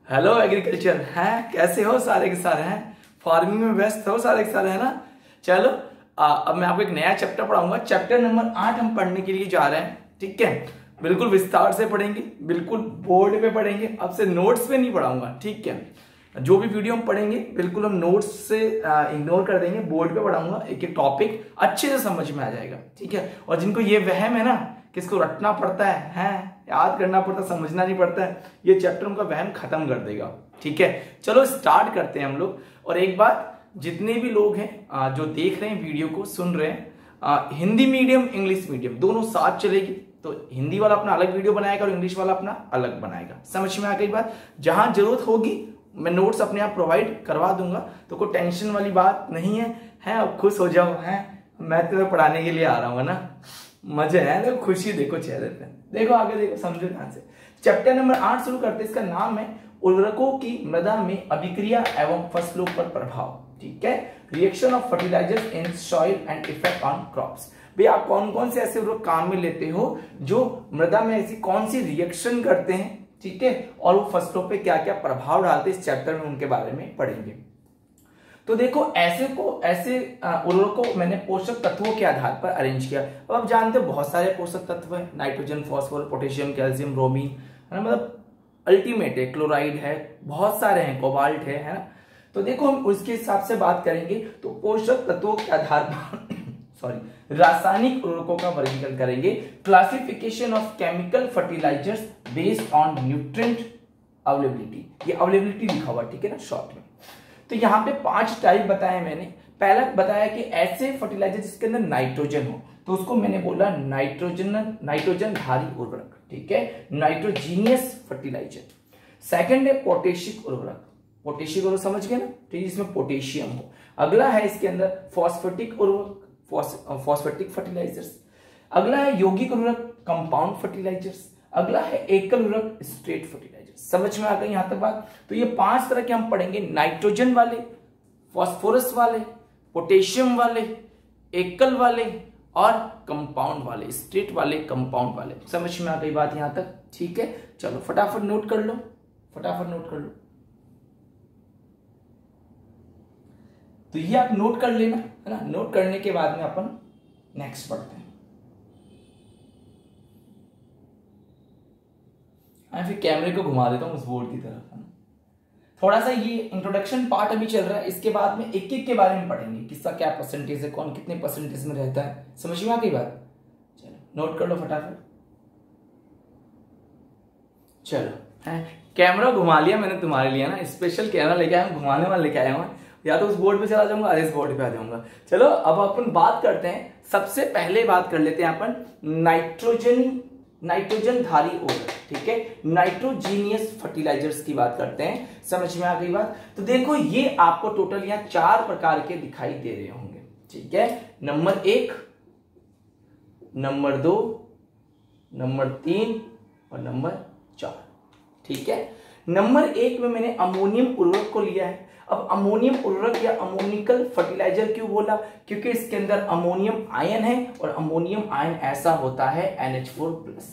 Hello agriculture हैं, कैसे हो सारे के सारे हैं? फार्मिंग में व्यस्त हो सारे के सारे, है ना? चलो अब मैं आपको एक नया चैप्टर पढ़ाऊंगा। चैप्टर नंबर 8 हम पढ़ने के लिए जा रहे हैं, ठीक है? बिल्कुल विस्तार से पढ़ेंगे, बिल्कुल बोर्ड पे पढ़ेंगे। अब से नोट्स पे नहीं पढ़ाऊंगा, ठीक है? जो भी वीडियो हम पढ़ेंगे बिल्कुल हम नोट्स से इग्नोर कर देंगे, बोर्ड पे पढ़ाऊंगा। एक एक टॉपिक अच्छे से समझ में आ जाएगा, ठीक है? और जिनको ये वहम है ना कि इसको रटना पड़ता है, याद करना पड़ता है, समझना नहीं पड़ता है, ये चैप्टर उनका वहम खत्म कर देगा, ठीक है? चलो स्टार्ट करते हैं हम लोग। और एक बात, जितने भी लोग हैं जो देख रहे हैं वीडियो को, सुन रहे हैं, हिंदी मीडियम इंग्लिश मीडियम दोनों साथ चलेगी। तो हिंदी वाला अपना अलग वीडियो बनाएगा और इंग्लिश वाला अपना अलग बनाएगा। समझ में आ गई बात? जहां जरूरत होगी मैं नोट्स अपने आप प्रोवाइड करवा दूंगा, तो कोई टेंशन वाली बात नहीं है। अब खुश हो जाओ, मैं तुम्हें पढ़ाने के लिए आ रहा हूँ ना, मजे है। देखो खुशी, देखो चेहरे पे, देखो आगे, देखो समझो ध्यान से। चैप्टर नंबर 8 शुरू करते हैं। इसका नाम है उर्वरकों की मृदा में अभिक्रिया एवं फसलों पर प्रभाव, ठीक है? Reaction of fertilizers in soil and effect on crops. भाई आप कौन कौन से ऐसे उर्वरक काम में लेते हो जो मृदा में ऐसी कौन सी रिएक्शन करते हैं, ठीक है? और वो फसलों पे क्या क्या प्रभाव डालते हैं, इस चैप्टर में उनके बारे में पढ़ेंगे। तो देखो ऐसे उर्वरकों को मैंने पोषक तत्वों के आधार पर अरेंज किया। अब आप जानते हो बहुत सारे पोषक तत्व है, nitrogen, phosphorus, potassium, calcium, bromine, है ना? मतलब अल्टीमेट है, क्लोराइड है, बहुत सारे हैं, कोबाल्ट है ना? तो देखो हम उसके हिसाब से बात करेंगे। तो पोषक तत्वों के आधार पर सॉरी रासायनिक उर्वरकों का वर्गीकरण करेंगे। Classification of chemical fertilizers based on nutrient availability, ये अवेलेबिलिटी लिखा हुआ, ठीक है ना, शॉर्ट में। तो यहाँ पे 5 टाइप बताए मैंने। पहला बताया कि ऐसे फर्टिलाइजर जिसके अंदर नाइट्रोजन हो, तो उसको मैंने बोला नाइट्रोजन धारी उर्वरक, ठीक है? Nitrogenous fertiliser. सेकंड है पोटेशिक उर्वरक, पोटेशिक उर्वरक समझ गए ना, ठीक, जिसमें पोटेशियम हो। अगला है इसके अंदर फॉस्फेटिक उर्वरक, फॉस्फेटिक फर्टिलाइजर्स। अगला है यौगिक उर्वरक, कंपाउंड फर्टिलाइजर्स। अगला है एकल उर्वरक, स्ट्रेट फर्टिलाइजर। समझ में आ गई यहां तक बात? तो ये 5 तरह के हम पढ़ेंगे, नाइट्रोजन वाले, फास्फोरस वाले, पोटेशियम वाले, एकल वाले और कंपाउंड वाले, स्ट्रेट वाले, कंपाउंड वाले। समझ में आ गई बात यहां तक? ठीक है, चलो फटाफट नोट कर लो, फटाफट नोट कर लो। तो ये आप नोट कर लेना, है ना? नोट करने के बाद में अपन नेक्स्ट पढ़ते हैं। फिर कैमरे को घुमा देता हूं उस बोर्ड की तरफ, है ना? थोड़ा सा ये इंट्रोडक्शन पार्ट अभी चल रहा है, इसके बाद में एक एक के बारे में पढ़ेंगे, किसका क्या परसेंटेज है, कौन कितने परसेंटेज में रहता है। समझ में आ गई बात? चलो नोट कर लो फटाफट। चलो कैमरा घुमा लिया मैंने तुम्हारे लिए ना, स्पेशल कैमरा लेके आया हूं, घुमाने वाला लेके आया हूं। या तो उस बोर्ड पे चला जाऊंगा, इस बोर्ड पे आ जाऊंगा। चलो अब अपन बात करते हैं, सबसे पहले बात कर लेते हैं अपन नाइट्रोजन धारी उर्वरक, ठीक है? नाइट्रोजीनियस फर्टिलाइजर्स की बात करते हैं। समझ में आ गई बात? तो देखो ये आपको टोटल यहाँ 4 प्रकार के दिखाई दे रहे होंगे, ठीक है? नंबर 1, नंबर 2, नंबर 3 और नंबर 4, ठीक है? नंबर 1 में मैंने अमोनियम उर्वरक को लिया है। अब अमोनियम उर्वरक या अमोनिकल फर्टिलाइजर क्यों बोला? क्योंकि इसके अंदर अमोनियम आयन है और अमोनियम आयन ऐसा होता है NH4+।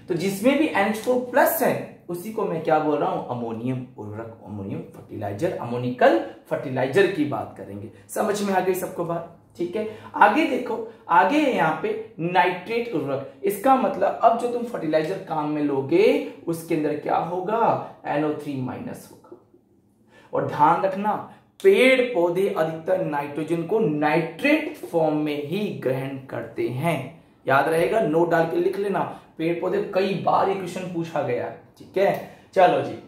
तो जिसमें भी NH4+ है उसी को मैं क्या बोल रहा हूं? अमोनियम उर्वरक, अमोनियम फर्टिलाइजर, अमोनिकल फर्टिलाइजर की बात करेंगे। समझ में आ गई सबको बात? ठीक है, आगे देखो, आगे है यहाँ पे नाइट्रेट उर्वरक। इसका मतलब अब जो तुम फर्टिलाइजर काम में लोगे उसके अंदर क्या होगा? NO3- होगा। और ध्यान रखना, पेड़ पौधे अधिकतर नाइट्रोजन को नाइट्रेट फॉर्म में ही ग्रहण करते हैं। याद रहेगा, नोट डाल के लिख लेना, पेड़ पौधे, कई बार ये क्वेश्चन पूछा गया, ठीक है? चलो जी,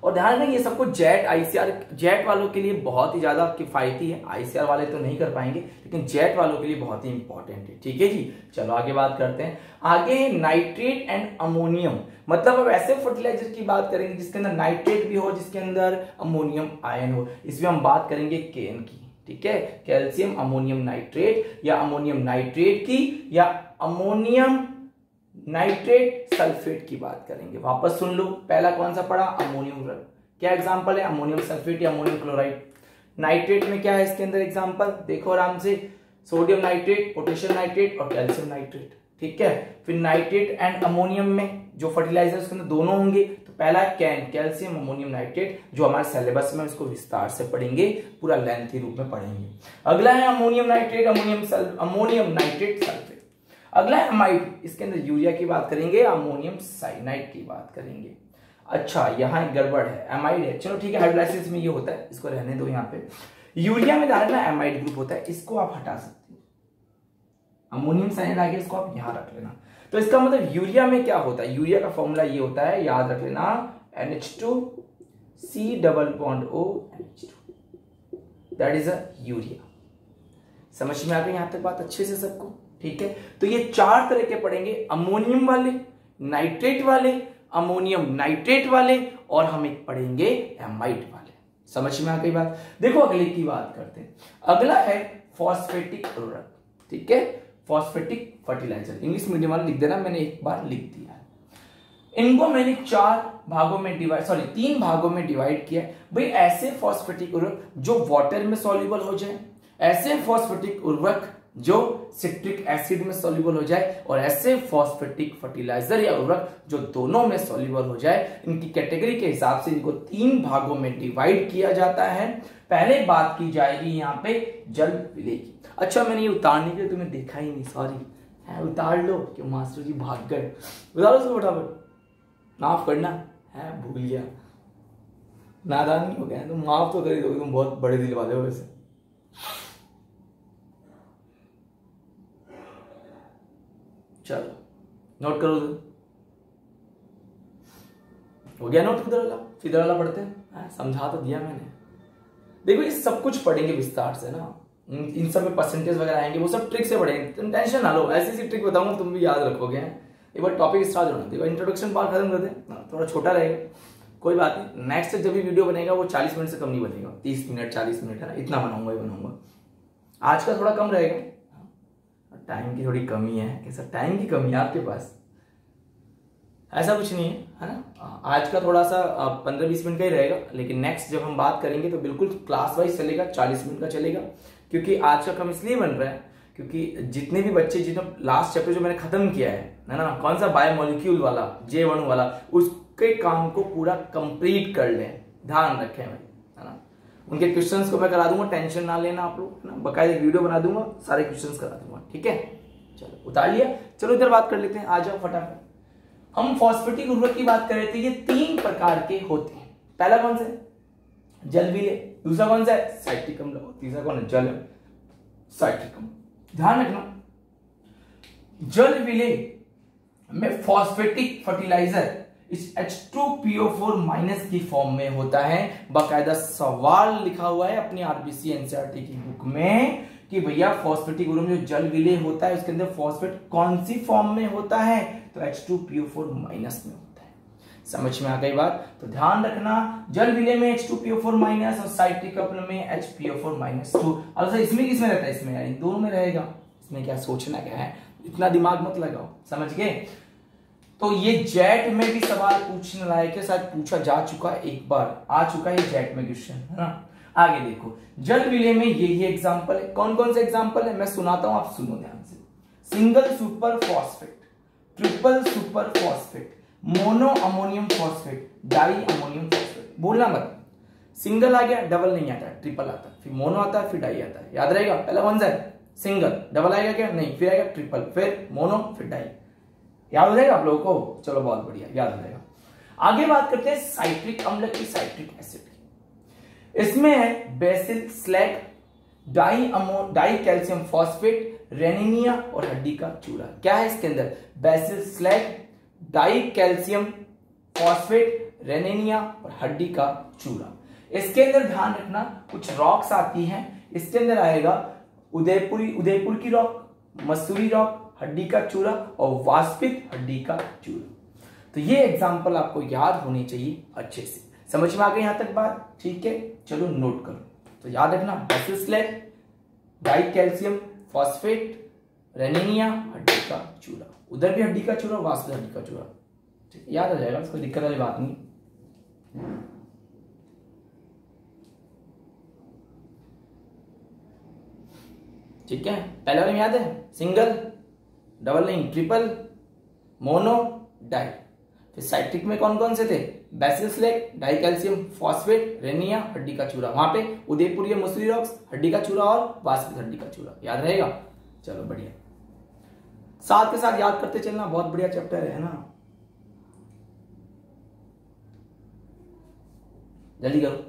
और ध्यान रखना ये सबको जेट आईसीआर, जेट वालों के लिए बहुत ही ज्यादा किफायती है। आईसीआर वाले तो नहीं कर पाएंगे, लेकिन जेट वालों के लिए बहुत ही इंपॉर्टेंट है, ठीक है जी? चलो आगे बात करते हैं। आगे नाइट्रेट एंड अमोनियम, मतलब अब ऐसे फर्टिलाइजर की बात करेंगे जिसके अंदर नाइट्रेट भी हो, जिसके अंदर अमोनियम आयन हो। इसमें हम बात करेंगे केन की, ठीक है? कैल्शियम अमोनियम नाइट्रेट, या अमोनियम नाइट्रेट की, या अमोनियम नाइट्रेट सल्फेट की बात करेंगे। वापस सुन लो, पहला कौन सा पढ़ा? अमोनियम। क्या एग्जांपल है? अमोनियम सल्फेट या अमोनियम क्लोराइड। नाइट्रेट में क्या है इसके अंदर एग्जांपल? देखो आराम से, सोडियम नाइट्रेट, पोटेशियम नाइट्रेट और कैल्शियम नाइट्रेट, ठीक है? फिर नाइट्रेट एंड अमोनियम में जो फर्टिलाइजर उसके अंदर दोनों होंगे। तो पहला है कैन, कैल्शियम अमोनियम नाइट्रेट, जो हमारे सिलेबस में इसको विस्तार से पढ़ेंगे, पूरा लेंथी रूप में पढ़ेंगे। अगला है ammonium nitrate, ammonium nitrate sulphate. अगला है अमाइड, इसके अंदर यूरिया की बात करेंगे, अमोनियम साइनाइड की बात करेंगे। अच्छा यहाँ एक गड़बड़ है, एमाइड है, चलो ठीक है, हाइड्रोलाइसिस में ये होता है, इसको रहने दो। यहाँ पे यूरिया में डालना एमाइड ग्रुप होता है, इसको आप हटा सकते हो। अमोनियम साइनाइड आ गया, इसको आप यहां रख लेना। तो इसका मतलब यूरिया में क्या होता है, यूरिया का फॉर्मूला ये होता है, याद रख लेना, NH2C double bond O NH2, that is a urea. समझ में आ गई यहां तक बात अच्छे से सबको? ठीक है, तो ये 4 तरह के पढ़ेंगे, अमोनियम वाले, नाइट्रेट वाले, अमोनियम नाइट्रेट वाले, और हम एक पढ़ेंगे एमाइड वाले। समझ में आ गई बात? देखो अगले की बात करते हैं। अगला है फॉस्फेटिक उर्वरक, ठीक है, फॉस्फेटिक फर्टिलाइजर। इंग्लिश मीडियम वाला लिख देना, मैंने एक बार लिख दिया है। इनको मैंने 3 भागों में डिवाइड किया है। भाई ऐसे फॉस्फेटिक उर्वरक जो वाटर में सॉल्युबल हो जाए, ऐसे फॉस्फेटिक उर्वरक जो सिट्रिक एसिड में सॉल्युबल हो जाए, और ऐसे फॉस्फेटिक फर्टिलाइजर या उर्वरक जो दोनों में सॉल्युबल हो जाए। इनकी कैटेगरी के हिसाब से इनको 3 भागों में डिवाइड किया जाता है। पहले बात की जाएगी यहाँ पे जल विलेय की। अच्छा मैंने ये उतारने के लिए तुम्हें देखा ही नहीं, सॉरी, उतार लो, क्यों मास्टर जी भाग गए, उतारो उसको फटाफट, माफ करना है, भूल गया, नादानी हो गया, तुम माफ तो कर ही दोगे, तुम बहुत बड़े दिल वाले हो वैसे। चलो नोट करो, हो गया नोट? किधर वाला पढ़ते हैं, समझा तो दिया मैंने। देखो ये सब कुछ पढ़ेंगे विस्तार से ना, इन सब में परसेंटेज वगैरह आएंगे, वो सब ट्रिक से पढ़ेंगे, तुम टेंशन ना लो, ऐसी ट्रिक बताऊंगा तुम भी याद रखोगे। एक बार टॉपिक स्टार्ट होना, देखो इंट्रोडक्शन पार्ट खत्म कर दे, थोड़ा छोटा रहेगा, कोई बात नहीं। नेक्स्ट जब भी वीडियो बनेगा वो 40 मिनट से कम नहीं बनेगा, 30 मिनट 40 मिनट है ना, इतना बनाऊंगा। आज का थोड़ा कम रहेगा, टाइम की थोड़ी कमी है। कैसा टाइम की कमी है आपके पास? ऐसा कुछ नहीं है ना। आज का थोड़ा सा 15-20 मिनट का ही रहेगा, लेकिन नेक्स्ट जब हम बात करेंगे तो बिल्कुल क्लास वाइज चलेगा, 40 मिनट का चलेगा। क्योंकि आज का कम इसलिए बन रहा है क्योंकि जितने भी बच्चे, जितने लास्ट चैप्टर जो मैंने खत्म किया है ना, कौन सा बायोमोलिक्यूल वाला, J1 वाला, उसके काम को पूरा कंप्लीट कर लें, ध्यान रखें भाई, है ना। उनके क्वेश्चंस को मैं करा दूंगा, टेंशन ना लेना आप लोग, है ना, बकायदा वीडियो बना दूंगा, सारे क्वेश्चंस करा दूंगा, ठीक है। चलो उतार लिया, चलो इधर बात कर लेते हैं, आ जाओ फटाफट। हम फॉस्फेटिक उर्वरक की बात कर रहे थे, ये 3 प्रकार के होते हैं। पहला कौन सा? जल विलेय। दूसरा कौन सा है? साइट्रिक अम्ल। तीसरा कौन है? जल साइट्रिक अम्ल। ध्यान रखना, जल विलेय में फॉस्फेटिक फर्टिलाइजर इस H2PO4- की फॉर्म में होता है। बाकायदा सवाल लिखा हुआ है अपनी आरबीसी एनसीईआरटी की बुक में कि भैया फॉस्फेटिक उर्वरक में जो जल विलेय होता है उसके अंदर फॉस्फेट कौन सी फॉर्म में होता है? तो H2PO4- में होता है। समझ में आ गई बात? तो ध्यान रखना, जल विलेय में H2PO4- और साइट्रिक अम्ल में HPO4-2। और इसमें किसमें रहता है? इसमें यानी दोनों में रहेगा। इसमें क्या सोचना क्या है, इतना दिमाग मत लगाओ, समझ गए? तो ये जेट में भी सवाल पूछने लायक है, शायद पूछा जा चुका है, एक बार आ चुका है जेट में क्वेश्चन, है ना। आगे देखो, जल विलेय में ये एग्जांपल है। कौन कौन से एग्जांपल है मैं सुनाता हूं, आप सुनो ध्यान से। Single super phosphate, triple super phosphate, mono ammonium phosphate, di ammonium phosphate. बोलना मत, सिंगल आ गया, डबल नहीं आता, ट्रिपल आता है, फिर मोनो आता है, फिर डाई आता है। याद रहेगा, पहला कौन सा है? सिंगल। डबल आएगा क्या? नहीं, फिर आएगा ट्रिपल, फिर मोनो, फिर डाई। याद हो जाएगा आप लोगों को? चलो बहुत बढ़िया, याद हो जाएगा। आगे बात करते हैं साइट्रिक अम्ल की, साइट्रिक एसिड की। इसमें है basic slag, di calcium phosphate, Rhenania और हड्डी का चूरा। क्या है इसके अंदर? Basic slag, di calcium phosphate, Rhenania और हड्डी का चूरा। इसके अंदर ध्यान रखना कुछ रॉक्स आती हैं, इसके अंदर आएगा उदयपुर की रॉक, मसूरी रॉक, हड्डी का चूरा और वाष्पित हड्डी का चूरा। तो ये एग्जांपल आपको याद होनी चाहिए अच्छे से। समझ में आ गई यहां तक बात? ठीक है, चलो नोट करो। तो याद रखना, basic slag, di calcium phosphate, Rhenania, हड्डी का चूरा। उधर भी हड्डी का चूरा, वाष्पित हड्डी का चूरा, ठीक है, याद आ जाएगा, कोई दिक्कत वाली बात नहीं। ठीक है, पहले वाले में याद है, सिंगल, डबल नहीं, ट्रिपल, मोनो, डाई। फिर साइट्रिक में कौन कौन से थे, basic slag, di calcium phosphate, Rhenania, हड्डी का चूरा। वहां पे उदयपुर मसूरी रॉक्स, हड्डी का चूरा और वास्पित हड्डी का चूरा। याद रहेगा? चलो बढ़िया, साथ के साथ याद करते चलना, बहुत बढ़िया चैप्टर है ना, जल्दी करो।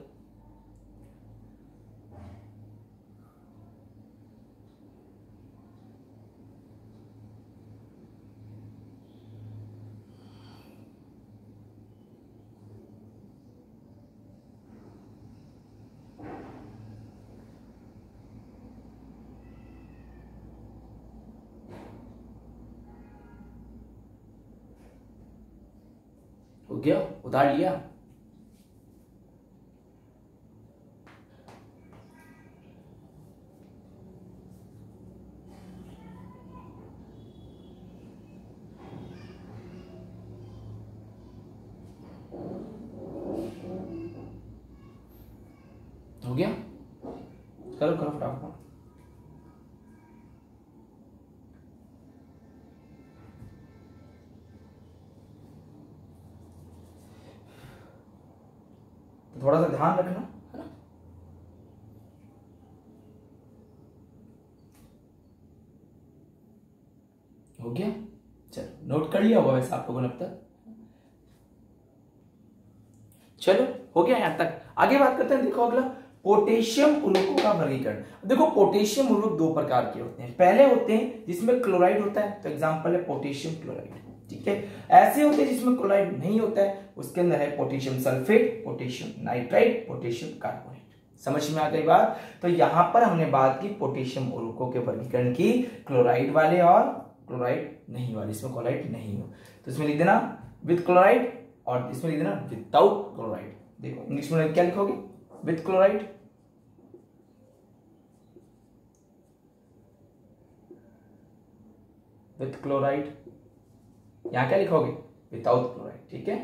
हो गया, उतार लिया? हो गया, करो करो फटाफट। थोड़ा सा ध्यान रखना, है ना। हो गया, चलो नोट कर लिया होगा वैसे आप लोगों ने अब तक। चलो हो गया यहां तक, आगे बात करते हैं। देखो अगला, पोटेशियम उर्वरकों का वर्गीकरण। देखो पोटेशियम उर्वरक दो प्रकार के होते हैं। पहले होते हैं जिसमें क्लोराइड होता है, तो एग्जांपल है पोटेशियम क्लोराइड, ठीक है। ऐसे होते हैं जिसमें क्लोराइड नहीं होता है, उसके अंदर है potassium sulphate, potassium nitrite, potassium carbonate. समझ में आ गई बात? तो यहां पर हमने बात की पोटेशियम उर्वरकों के वर्गीकरण की, क्लोराइड वाले और क्लोराइड नहीं वाले। इसमें क्लोराइड नहीं हो तो इसमें लिख देना विद क्लोराइड, और इसमें लिख देना विदाउट क्लोराइड। देखो इंग्लिश में क्या लिखोगे, विद क्लोराइड, विद क्लोराइड, यहां क्या लिखोगे, विदाउट क्लोराइड, ठीक है।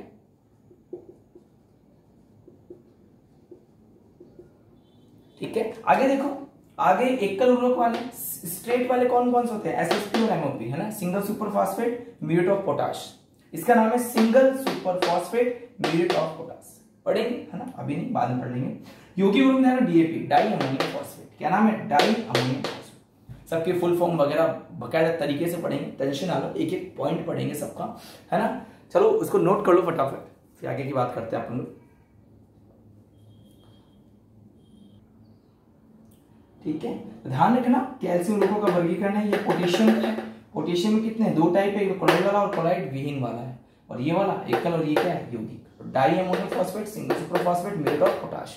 ठीक है, आगे देखो, आगे एकल उर्वरक वाले स्ट्रेट वाले कौन कौन से होते हैं, एसएसपी और एमओपी, है ना। Single super phosphate muriate of potash, इसका नाम है single super phosphate muriate of potash. पढ़ेंगे, है ना, अभी नहीं, बाद में पढ़ लेंगे। यौगिक उर्वरक है ना डीएपी, डाई अमोनियम फॉस्फेट। क्या नाम है, डाई अमोनियम फॉस्फेट। सबके फुल फॉर्म वगैरह बकायदा तरीके से पढ़ेंगे, टेंशन ना लो, एक एक पॉइंट पढ़ेंगे सबका, है ना। चलो उसको नोट कर लो फटाफट, फिर आगे की बात करते हैं अपन लोग, ठीक है। ध्यान रखना, कैल्शियम उर्वरकों का वर्गीकरण है, ये पोटेशियम है। पोटेशियम में कितने, दो टाइप है, क्लोराइड वाला और क्लोराइड विहीन वाला है, और ये वाला एकल, और ये क्या है, यौगिक। Di ammonium phosphate, single super phosphate, muriate of potash.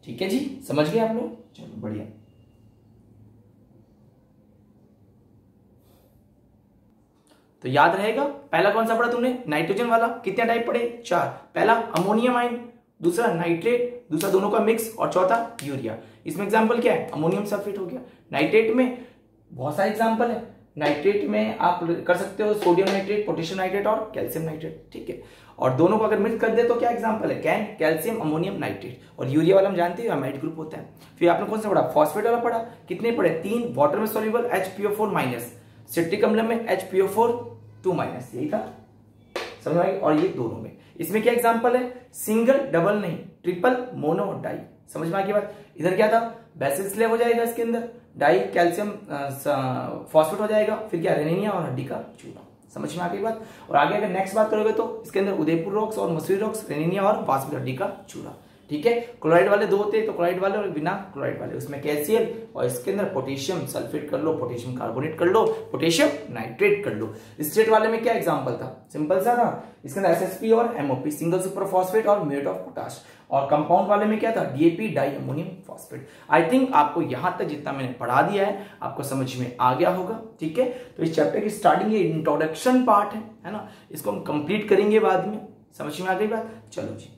ठीक है जी, समझ गए आप लोग, चलो बढ़िया। तो याद रहेगा, पहला कौन सा पढ़ा तुमने, नाइट्रोजन वाला। कितने टाइप पढ़े, चार। पहला अमोनियम आयन, दूसरा नाइट्रेट, दूसरा दोनों का मिक्स, और चौथा यूरिया। इसमें एग्जांपल क्या है, अमोनियम सल्फेट हो गया। नाइट्रेट में बहुत सारे एग्जांपल है। नाइट्रेट में आप कर सकते हो सोडियम नाइट्रेट, पोटेशियम नाइट्रेट और कैल्शियम नाइट्रेट, ठीक है। और दोनों को अगर मिक्स कर दे तो क्या एग्जांपल है, कैल्शियम अमोनियम नाइट्रेट। और यूरिया वाला हम जानते हैं अमाइड ग्रुप होता है। फिर आपने कौन सा पढ़ा, फॉस्फेट वाला पढ़ा। कितने पढ़े, तीन। वाटर में सोल्यूबल HPO4 माइनस, सिट्रिक अम्ल में HPO4 2 माइनस, यही था, समझ में। और ये दोनों में, इसमें क्या एग्जांपल है, सिंगल, डबल नहीं, ट्रिपल, मोनो और डाई। समझ में आ गई बात। इधर क्या था, बेसिल स्लेब हो जाएगा, इसके अंदर डाई कैल्शियम फॉस्फेट हो जाएगा, फिर क्या, रेनिया और हड्डी का चूरा। समझ में आ गई बात। और आगे अगर नेक्स्ट बात करोगे तो इसके अंदर उदयपुर रॉक्स और मसूरी रॉक्स, रेनिया और वास्पित हड्डी का चूरा, ठीक है। क्लोराइड वाले दो होते हैं, तो क्लोराइड वाले और बिना क्लोराइड वाले, उसमें कैल्शियम, और इसके अंदर पोटेशियम सल्फेट कर लो, पोटेशियम कार्बोनेट कर लो, पोटेशियम नाइट्रेट कर लो। स्ट्रेट वाले में क्या एग्जांपल था, सिंपल सा था, इसके अंदर एसएसपी और एमओपी, सिंगल सुपर फॉस्फेट और म्यूरेट ऑफ पोटाश। और कंपाउंड वाले में क्या था, DAP, di ammonium phosphate. I think आपको यहां तक जितना मैंने पढ़ा दिया है आपको समझ में आ गया होगा, ठीक है। तो इस चैप्टर की स्टार्टिंग ये इंट्रोडक्शन पार्ट है ना, इसको हम कंप्लीट करेंगे बाद में। समझ में आ गई बात, चलो जी,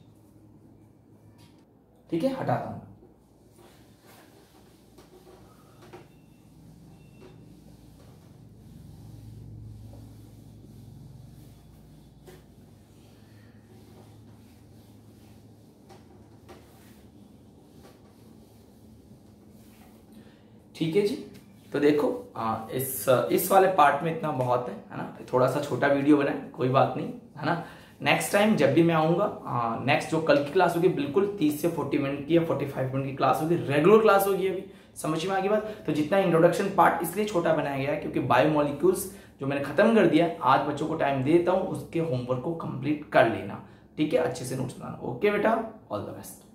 ठीक है, हटाता हूं। ठीक है जी, तो देखो इस वाले पार्ट में इतना बहुत है ना। थोड़ा सा छोटा वीडियो बनाए, कोई बात नहीं, है ना। नेक्स्ट टाइम जब भी मैं आऊंगा, नेक्स्ट जो कल की क्लास होगी बिल्कुल 30 से 40 मिनट की या 45 मिनट की क्लास होगी, रेगुलर क्लास होगी। अभी समझ में आ गई बात। तो जितना इंट्रोडक्शन पार्ट इसलिए छोटा बनाया गया है क्योंकि बायोमोलिक्यूल्स जो मैंने खत्म कर दिया, आज बच्चों को टाइम देता हूं उसके होमवर्क को कंप्लीट कर लेना, ठीक है, अच्छे से नोट्स बनाना। ओके बेटा, ऑल द बेस्ट।